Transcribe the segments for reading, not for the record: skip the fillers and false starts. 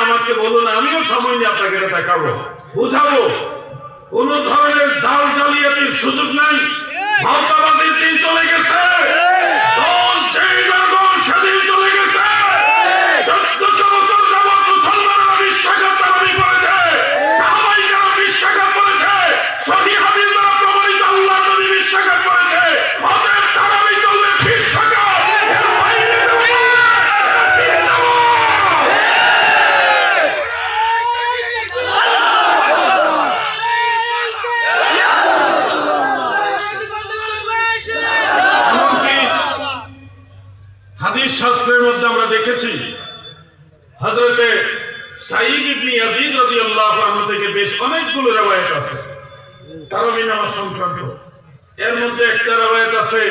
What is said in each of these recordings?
আমাকে বলুন, আমিও সময় নিয়ে আপনাকে এটা দেখাবো, বুঝাবো। কোন ধরনের জাল জালিয়াতির সুযোগ নাই। ভাওতাবাজির দিন চলে গেছে, সেদিন চলে গেছে। 1400 বছর যাবৎ মুসলমানরা বিশ্বাসঘাতকতামি করেছে, সাহাবাইকেরাম বিশ্বাসঘাত করেছে, সহিহ হাদিস দ্বারা প্রমাণিত আল্লাহ নবী বিশ্বাসঘাত করেছে। অতএব তারাবি চলবে বিশ্বাসঘাত, এর বাইরে হাদিস শাস্ত্রের মধ্যে আমরা দেখেছি হযরতে সাঈদ ইবনে ইয়াজিদ রাদিয়াল্লাহু আনহু থেকে বেশ অনেকগুলো রওয়ায়াত আছে তারাবি নামাজ সংক্রান্ত। এর মধ্যে একটা রওয়ায়াত আছে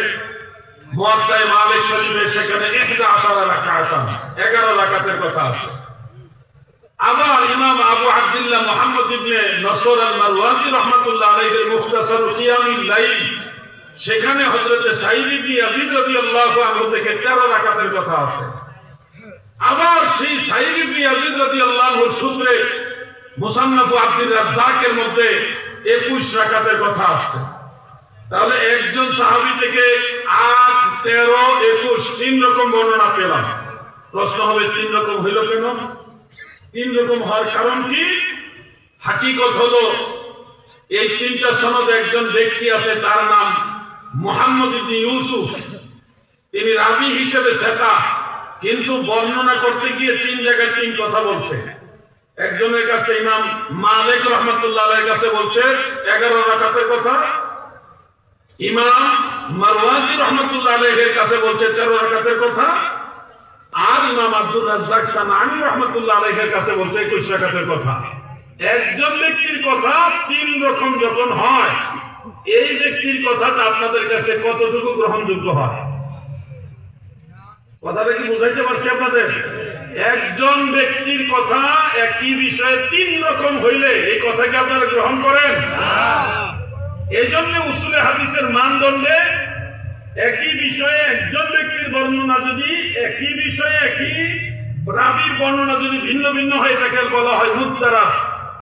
মুয়াত্তা মালিক শরীফে, সেখানে 11 রাকাত 11 রাকাতের কথা আছে। আবার ইমাম আবু আব্দুল্লাহ মুহাম্মদ ইবনে নসর আল-মারওয়াজি রাহমাতুল্লাহ আলাইহির মুখতাসার কিয়ামুল লাইল, সেখানে হযরত সাঈদ ইবনে ইয়াজিদ রাদিয়াল্লাহু আনহু থেকে 13 রাকাতের কথা আছে। আবার সেই সাঈদ ইবনে ইয়াজিদ রাদিয়াল্লাহু আনহুর সূত্রে মুসান্নাফ আব্দুর রাজ্জাকের মধ্যে 21 রাকাতের কথা আছে। তাহলে একজন সাহাবী থেকে 8, 13, 21 তিন রকম বর্ণনা পেলাম। প্রশ্ন হবে তিন রকম হইল কেন? তিন রকম হওয়ার কারণ কি? হাকিকত হলো এই তিনটা সনদে একজন ব্যক্তি আছে, তার নাম মুহাম্মদ ইবনে ইউসুফ। তিনি রাবী হিসেবে সেটা, কিন্তু বর্ণনা করতে গিয়ে তিন জায়গায় তিন কথা বলছে। একজনের কাছে ইমাম মালিক রাহমাতুল্লাহ আলাইহির কাছে বলছে 11 রাকাতের কথা, ইমাম মারওয়াজি রাহমাতুল্লাহ আলাইহির কাছে বলছে 13 রাকাতের কথা, আর ইমাম আব্দুর রাজ্জাক সানানি রাহমাতুল্লাহ আলাইহির কাছে বলছে 21 রাকাতের কথা। একজন ব্যক্তির কথা তিন রকম যখন হয়, এই ব্যক্তির কথাটা আপনাদের কাছে কতটুকু গ্রহণযোগ্য হয়? কথাটা কি বুঝাইতে পারছি আপনাদের? একজন ব্যক্তির কথা একই বিষয়ে তিন রকম হইলে এই কথাকে আপনারা গ্রহণ করেন? এই জন্য উসুলে হাদিসের মানদণ্ডে একই বিষয়ে একজন ব্যক্তির বর্ণনা যদি একই বিষয়ে একই রাবীর বর্ণনা যদি ভিন্ন ভিন্ন হয়, তাকে বলা হয় মুত্তারাব।